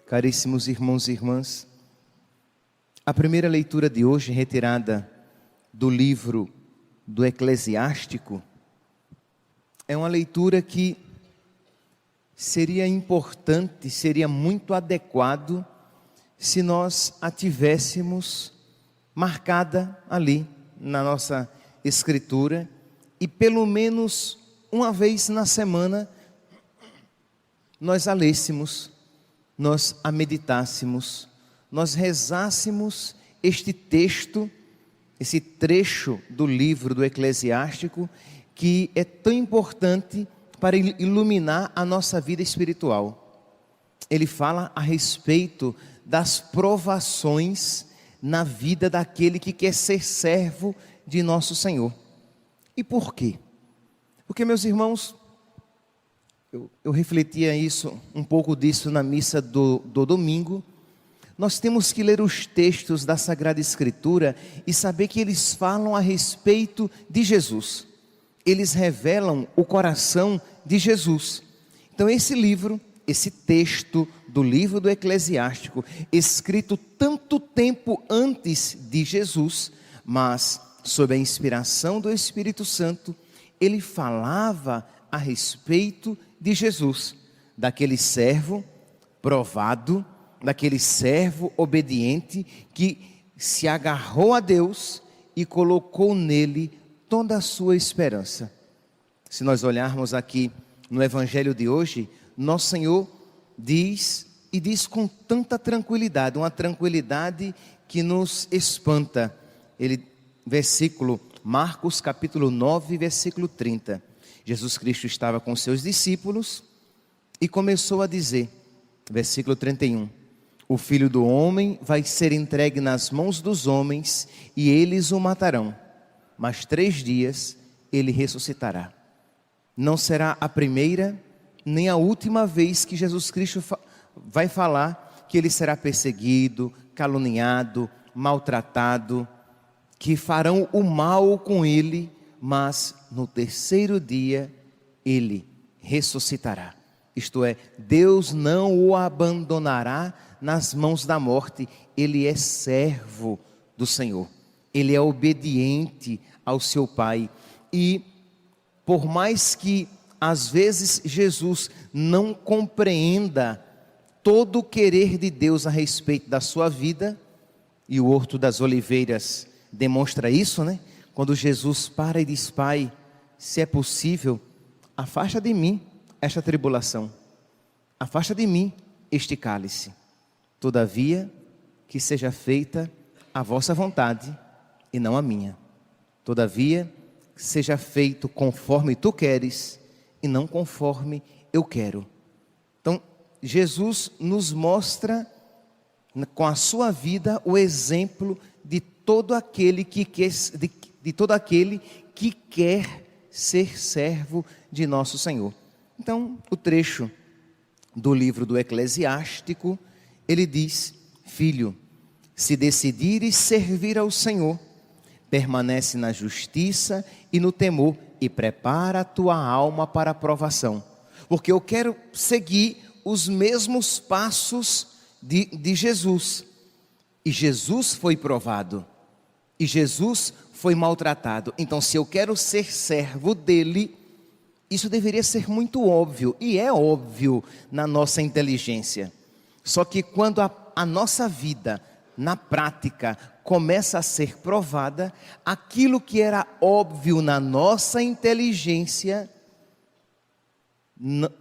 Caríssimos irmãos e irmãs, a primeira leitura de hoje, retirada do livro do Eclesiástico, é uma leitura que seria importante, seria muito adequado se nós a tivéssemos marcada ali na nossa escritura e pelo menos uma vez na semana nós a lêssemos, nós a meditássemos, nós rezássemos este texto, esse trecho do livro do Eclesiástico, que é tão importante para iluminar a nossa vida espiritual. Ele fala a respeito das provações na vida daquele que quer ser servo de nosso Senhor. E por quê? Porque, meus irmãos, eu refletia um pouco disso na missa do domingo. Nós temos que ler os textos da Sagrada Escritura e saber que eles falam a respeito de Jesus. Eles revelam o coração de Jesus. Então esse livro, esse texto do livro do Eclesiástico, escrito tanto tempo antes de Jesus, mas sob a inspiração do Espírito Santo, ele falava a respeito de Jesus, daquele servo provado, daquele servo obediente que se agarrou a Deus e colocou nele toda a sua esperança. Se nós olharmos aqui no Evangelho de hoje, nosso Senhor diz, e diz com tanta tranquilidade, uma tranquilidade que nos espanta. Marcos capítulo 9, versículo 30. Jesus Cristo estava com seus discípulos e começou a dizer, versículo 31, o Filho do Homem vai ser entregue nas mãos dos homens e eles o matarão, mas 3 dias ele ressuscitará. Não será a primeira nem a última vez que Jesus Cristo vai falar que ele será perseguido, caluniado, maltratado, que farão o mal com ele, mas no 3º dia ele ressuscitará. Isto é, Deus não o abandonará nas mãos da morte. Ele é servo do Senhor, ele é obediente ao seu Pai. E por mais que às vezes Jesus não compreenda todo o querer de Deus a respeito da sua vida, e o Horto das Oliveiras demonstra isso, né? Quando Jesus para e diz, Pai, se é possível, afasta de mim esta tribulação, afasta de mim este cálice, todavia que seja feita a vossa vontade e não a minha, todavia seja feito conforme tu queres e não conforme eu quero. Então Jesus nos mostra com a sua vida o exemplo de todo aquele que quer, de todo aquele que quer ser servo de nosso Senhor. Então, o trecho do livro do Eclesiástico, ele diz, filho, se decidires servir ao Senhor, permanece na justiça e no temor e prepara a tua alma para a provação. Porque eu quero seguir os mesmos passos de Jesus. E Jesus foi provado. E Jesus foi maltratado. Então, se eu quero ser servo dele, isso deveria ser muito óbvio. E é óbvio na nossa inteligência. Só que quando a nossa vida, na prática, começa a ser provada, aquilo que era óbvio na nossa inteligência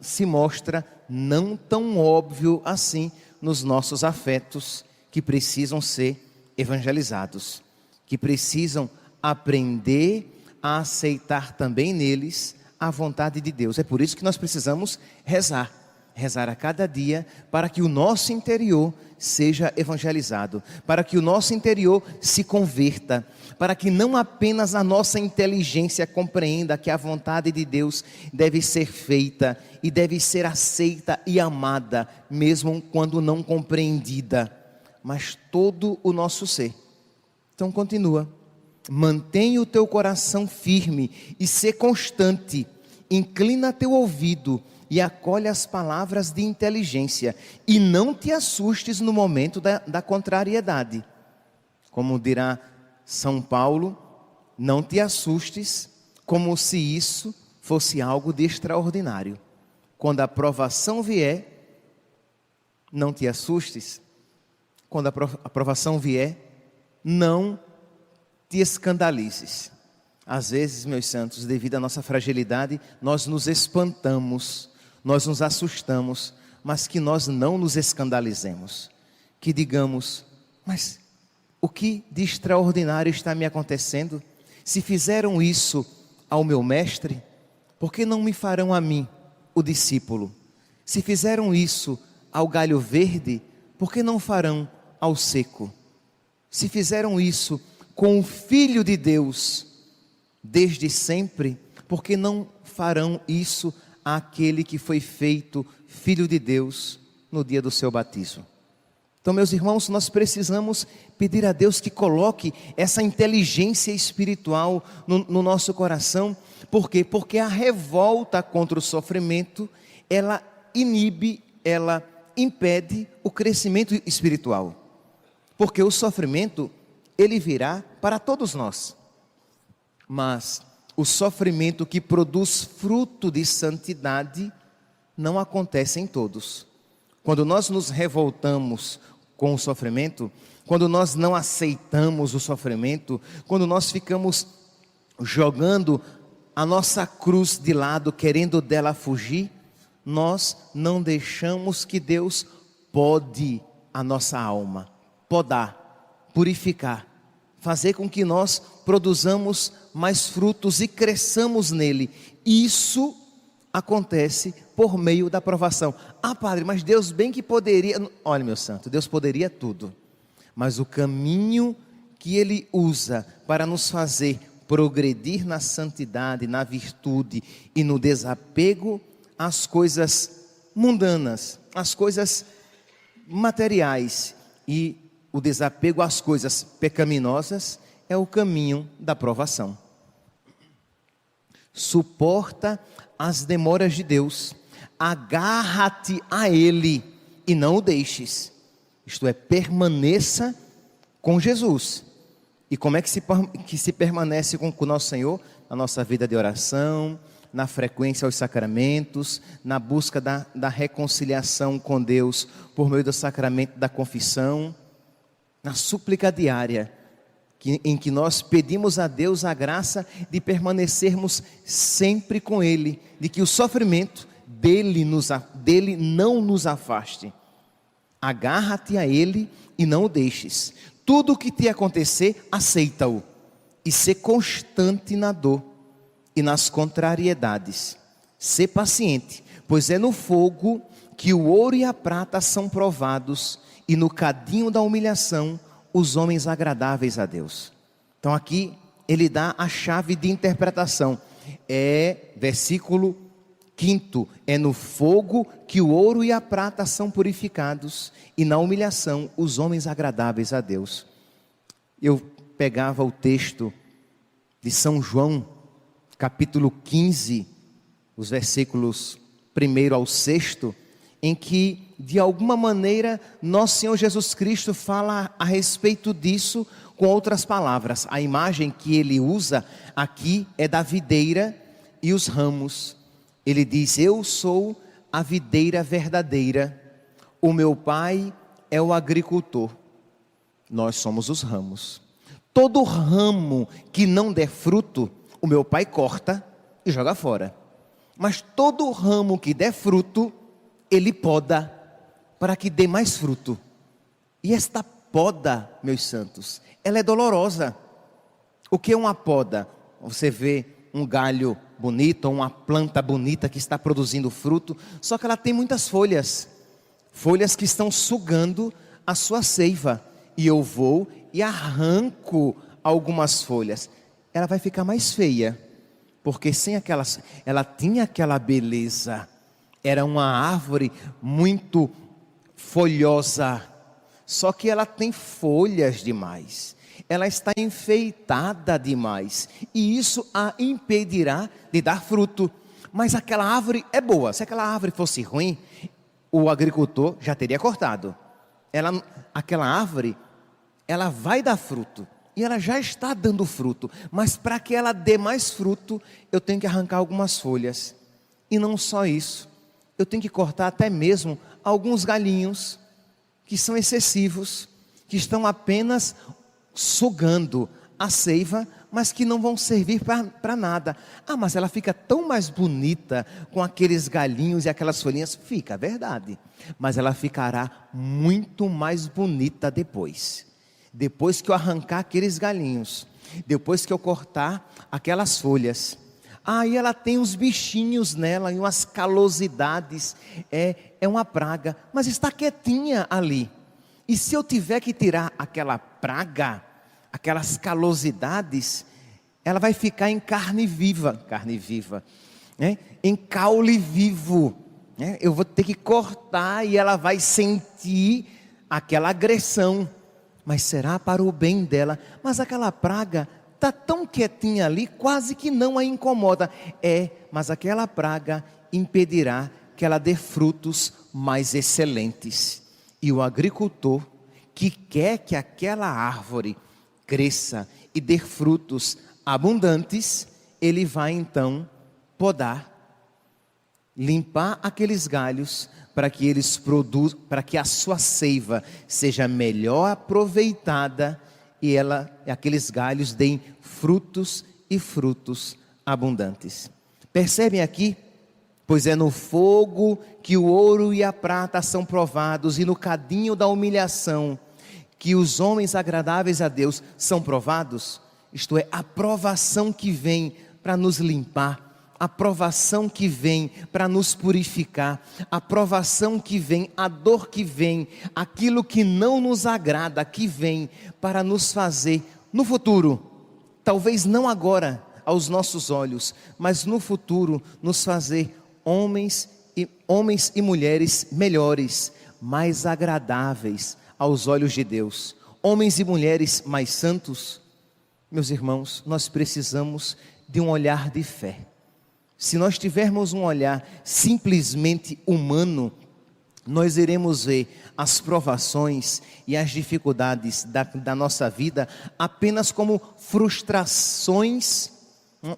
se mostra não tão óbvio assim nos nossos afetos, que precisam ser evangelizados, que precisam aprender a aceitar também neles a vontade de Deus. É por isso que nós precisamos rezar a cada dia, para que o nosso interior seja evangelizado, para que o nosso interior se converta, para que não apenas a nossa inteligência compreenda que a vontade de Deus deve ser feita e deve ser aceita e amada, mesmo quando não compreendida, mas todo o nosso ser. Então continua, mantenha o teu coração firme e ser constante, inclina teu ouvido e acolhe as palavras de inteligência, e não te assustes no momento da contrariedade. Como dirá São Paulo, não te assustes como se isso fosse algo de extraordinário. Quando a provação vier, não te assustes. Quando a provação vier, não te escandalizes. Às vezes, meus santos, devido à nossa fragilidade, nós nos espantamos, nós nos assustamos, mas que nós não nos escandalizemos. Que digamos, mas o que de extraordinário está me acontecendo? Se fizeram isso ao meu mestre, por que não me farão a mim, o discípulo? Se fizeram isso ao galho verde, por que não farão ao seco? Se fizeram isso com o Filho de Deus desde sempre, por que não farão isso àquele que foi feito Filho de Deus no dia do seu batismo? Então, meus irmãos, nós precisamos pedir a Deus que coloque essa inteligência espiritual no nosso coração. Por quê? Porque a revolta contra o sofrimento, ela inibe, ela impede o crescimento espiritual. Porque o sofrimento, ele virá para todos nós. Mas o sofrimento que produz fruto de santidade não acontece em todos. Quando nós nos revoltamos com o sofrimento, quando nós não aceitamos o sofrimento, quando nós ficamos jogando a nossa cruz de lado, querendo dela fugir, nós não deixamos que Deus pode a nossa alma, podar, purificar, fazer com que nós produzamos mais frutos e cresçamos nele. Isso acontece por meio da provação. Ah, padre, mas Deus bem que poderia... Olha, meu santo, Deus poderia tudo. Mas o caminho que Ele usa para nos fazer progredir na santidade, na virtude e no desapego às coisas mundanas, às coisas materiais e o desapego às coisas pecaminosas, é o caminho da provação. Suporta as demoras de Deus, agarra-te a Ele e não o deixes. Isto é, permaneça com Jesus. E como é que se permanece com o nosso Senhor? Na nossa vida de oração, na frequência aos sacramentos, na busca da reconciliação com Deus por meio do sacramento da confissão, na súplica diária, em que nós pedimos a Deus a graça de permanecermos sempre com Ele, de que o sofrimento dele não nos afaste. Agarra-te a Ele e não o deixes. Tudo o que te acontecer, aceita-o e sê constante na dor e nas contrariedades. Sê paciente, pois é no fogo que o ouro e a prata são provados, e no cadinho da humilhação os homens agradáveis a Deus. Então aqui ele dá a chave de interpretação. Versículo 5, é no fogo que o ouro e a prata são purificados, e na humilhação os homens agradáveis a Deus. Eu pegava o texto de São João, capítulo 15, os versículos 1 ao 6, em que de alguma maneira nosso Senhor Jesus Cristo fala a respeito disso com outras palavras. A imagem que ele usa aqui é da videira e os ramos. Ele diz: eu sou a videira verdadeira, o meu pai é o agricultor, nós somos os ramos. Todo ramo que não der fruto, o meu pai corta e joga fora. Mas todo ramo que der fruto, ele poda para que dê mais fruto. E esta poda, meus santos, ela é dolorosa. O que é uma poda? Você vê um galho bonito, uma planta bonita que está produzindo fruto, só que ela tem muitas folhas, folhas que estão sugando a sua seiva, e eu vou e arranco algumas folhas. Ela vai ficar mais feia, porque sem aquelas, ela tinha aquela beleza, era uma árvore muito folhosa, só que ela tem folhas demais, ela está enfeitada demais, e isso a impedirá de dar fruto. mas aquela árvore é boa. Se aquela árvore fosse ruim, o agricultor já teria cortado. Aquela árvore, ela vai dar fruto, e ela já está dando fruto, mas para que ela dê mais fruto, eu tenho que arrancar algumas folhas. E não só isso, eu tenho que cortar até mesmo alguns galhinhos, que são excessivos, que estão apenas sugando a seiva, mas que não vão servir para nada. Ah, mas ela fica tão mais bonita com aqueles galhinhos e aquelas folhinhas. Fica, é verdade, mas ela ficará muito mais bonita depois. Depois que eu arrancar aqueles galhinhos, depois que eu cortar aquelas folhas. Aí ela tem uns bichinhos nela e umas calosidades, é uma praga, mas está quietinha ali. E se eu tiver que tirar aquela praga, aquelas calosidades, ela vai ficar em carne viva, né? Em caule vivo, né? Eu vou ter que cortar e ela vai sentir aquela agressão, mas será para o bem dela. Mas aquela praga está tão quietinha ali, quase que não a incomoda. Mas aquela praga impedirá que ela dê frutos mais excelentes. E o agricultor que quer que aquela árvore cresça e dê frutos abundantes, ele vai então podar, limpar aqueles galhos para que eles produzam, para que a sua seiva seja melhor aproveitada e aqueles galhos deem frutos e frutos abundantes. Percebem aqui? Pois é no fogo que o ouro e a prata são provados, e no cadinho da humilhação que os homens agradáveis a Deus são provados. Isto é, a provação que vem para nos limpar, a provação que vem para nos purificar, a provação que vem, a dor que vem, aquilo que não nos agrada, que vem para nos fazer no futuro, talvez não agora aos nossos olhos, mas no futuro nos fazer homens e mulheres melhores, mais agradáveis aos olhos de Deus, homens e mulheres mais santos. Meus irmãos, nós precisamos de um olhar de fé. Se nós tivermos um olhar simplesmente humano, nós iremos ver as provações e as dificuldades da nossa vida apenas como frustrações,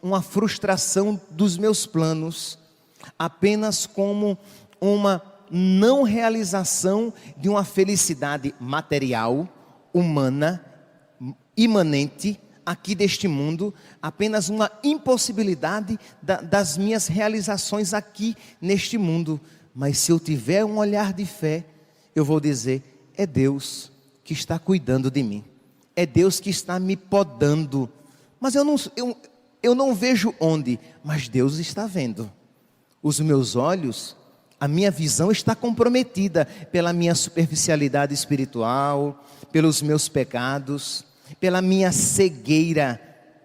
uma frustração dos meus planos, apenas como uma não realização de uma felicidade material, humana, imanente, aqui deste mundo, apenas uma impossibilidade das minhas realizações aqui neste mundo. Mas se eu tiver um olhar de fé, eu vou dizer, é Deus que está cuidando de mim, é Deus que está me podando, mas eu não vejo onde, mas Deus está vendo. Os meus olhos, a minha visão está comprometida pela minha superficialidade espiritual, pelos meus pecados, pela minha cegueira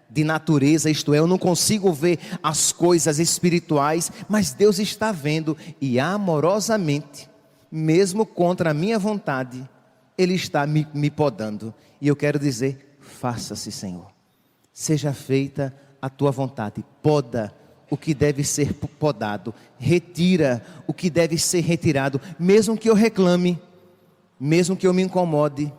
de natureza, isto é, eu não consigo ver as coisas espirituais, mas Deus está vendo e amorosamente, mesmo contra a minha vontade, Ele está me podando. E eu quero dizer, faça-se, Senhor, seja feita a tua vontade, poda o que deve ser podado, retira o que deve ser retirado, mesmo que eu reclame, mesmo que eu me incomode,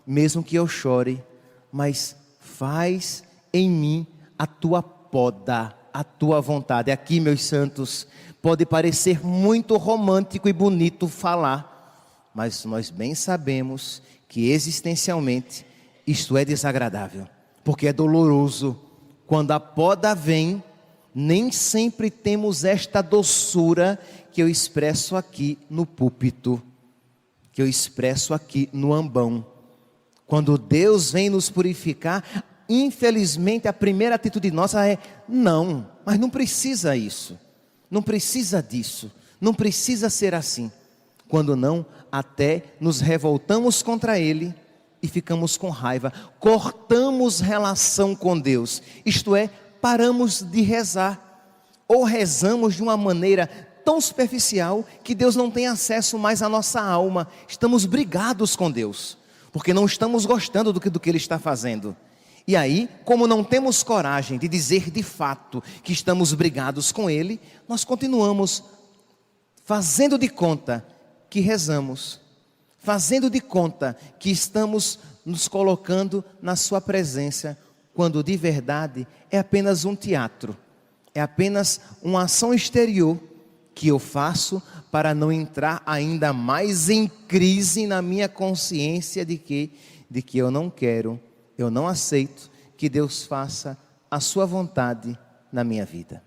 mesmo que eu chore, mas faz em mim a tua poda, a tua vontade. Aqui, meus santos, pode parecer muito romântico e bonito falar, mas nós bem sabemos que existencialmente isto é desagradável, porque é doloroso. Quando a poda vem, nem sempre temos esta doçura que eu expresso aqui no púlpito, que eu expresso aqui no ambão. Quando Deus vem nos purificar, infelizmente a primeira atitude nossa é, não, mas não precisa isso, não precisa disso, não precisa ser assim. Quando não, até nos revoltamos contra Ele e ficamos com raiva, cortamos relação com Deus, isto é, paramos de rezar, ou rezamos de uma maneira tão superficial que Deus não tem acesso mais à nossa alma. Estamos brigados com Deus, porque não estamos gostando do que Ele está fazendo. E aí, como não temos coragem de dizer de fato que estamos brigados com Ele, nós continuamos fazendo de conta que rezamos, fazendo de conta que estamos nos colocando na sua presença, quando de verdade é apenas um teatro, é apenas uma ação exterior que eu faço para não entrar ainda mais em crise na minha consciência de que eu não quero, eu não aceito que Deus faça a sua vontade na minha vida.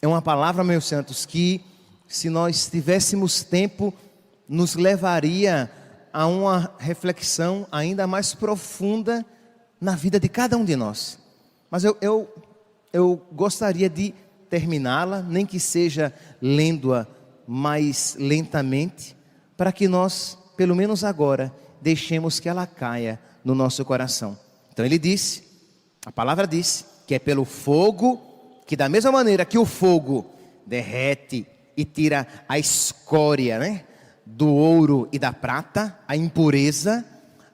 É uma palavra, meus santos, que se nós tivéssemos tempo, nos levaria a uma reflexão ainda mais profunda na vida de cada um de nós. Mas eu gostaria de terminá-la, nem que seja lendo-a mais lentamente, para que nós, pelo menos agora, deixemos que ela caia no nosso coração. Então ele disse, a palavra disse, que é pelo fogo, que da mesma maneira que o fogo derrete e tira a escória, né, do ouro e da prata, a impureza,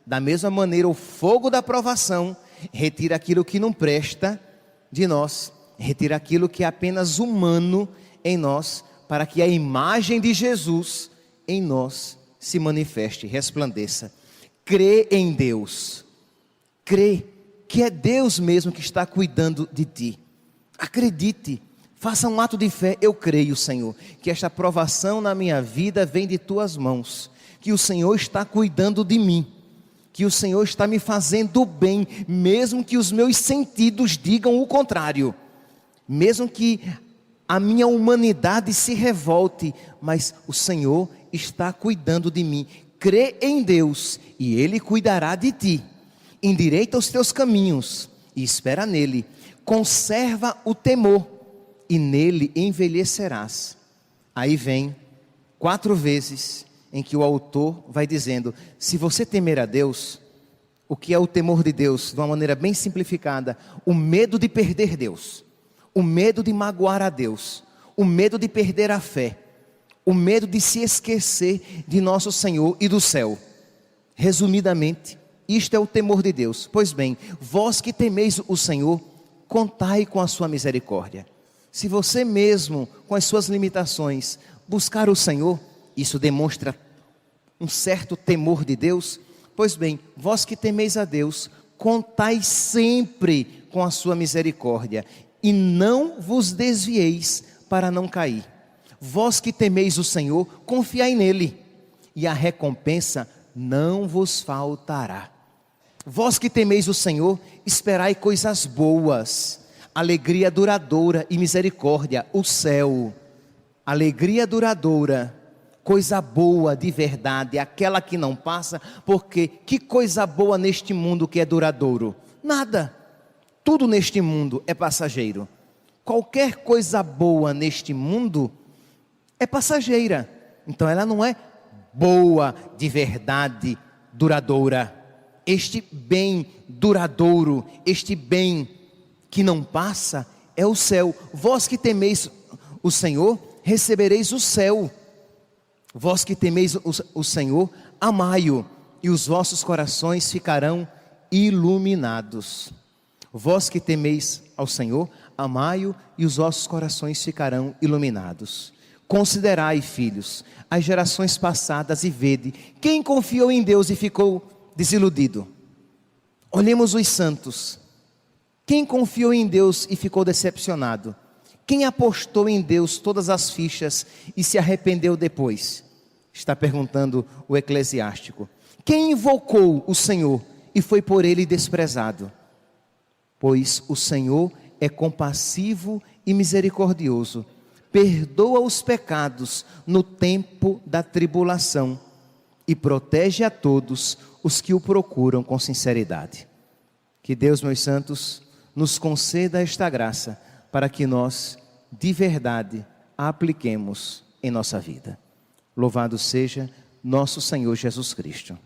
da mesma maneira o fogo da provação retira aquilo que não presta de nós, retira aquilo que é apenas humano em nós, para que a imagem de Jesus em nós se manifeste, resplandeça. Crê em Deus, crê que é Deus mesmo que está cuidando de ti, acredite. Faça um ato de fé. Eu creio, Senhor, que esta provação na minha vida vem de tuas mãos, que o Senhor está cuidando de mim, que o Senhor está me fazendo bem, mesmo que os meus sentidos digam o contrário, mesmo que a minha humanidade se revolte, mas o Senhor está cuidando de mim. Crê em Deus e Ele cuidará de ti. Endireita os teus caminhos e espera nele. Conserva o temor e nele envelhecerás. Aí vem 4 vezes em que o autor vai dizendo, se você temer a Deus, o que é o temor de Deus? De uma maneira bem simplificada, o medo de perder Deus, o medo de magoar a Deus, o medo de perder a fé, o medo de se esquecer de nosso Senhor e do céu. Resumidamente, isto é o temor de Deus. Pois bem, vós que temeis o Senhor, contai com a sua misericórdia. Se você mesmo, com as suas limitações, buscar o Senhor, isso demonstra um certo temor de Deus. Pois bem, vós que temeis a Deus, contai sempre com a sua misericórdia, e não vos desvieis para não cair. Vós que temeis o Senhor, confiai nele, e a recompensa não vos faltará. Vós que temeis o Senhor, esperai coisas boas, alegria duradoura e misericórdia, o céu. Alegria duradoura, coisa boa de verdade, aquela que não passa, porque que coisa boa neste mundo que é duradouro? Nada. Tudo neste mundo é passageiro. Qualquer coisa boa neste mundo é passageira. Então ela não é boa de verdade, duradoura. Este bem duradouro, este bem que não passa, é o céu. Vós que temeis o Senhor, recebereis o céu. Vós que temeis o Senhor, amai-o, e os vossos corações ficarão iluminados. Vós que temeis ao Senhor, amai-o, e os vossos corações ficarão iluminados. Considerai, filhos, as gerações passadas e vede, quem confiou em Deus e ficou desiludido. Olhemos os santos. Quem confiou em Deus e ficou decepcionado? Quem apostou em Deus todas as fichas e se arrependeu depois? Está perguntando o eclesiástico. Quem invocou o Senhor e foi por ele desprezado? Pois o Senhor é compassivo e misericordioso, perdoa os pecados no tempo da tribulação e protege a todos os que o procuram com sinceridade. Que Deus, meus santos, nos conceda esta graça para que nós, de verdade, a apliquemos em nossa vida. Louvado seja nosso Senhor Jesus Cristo.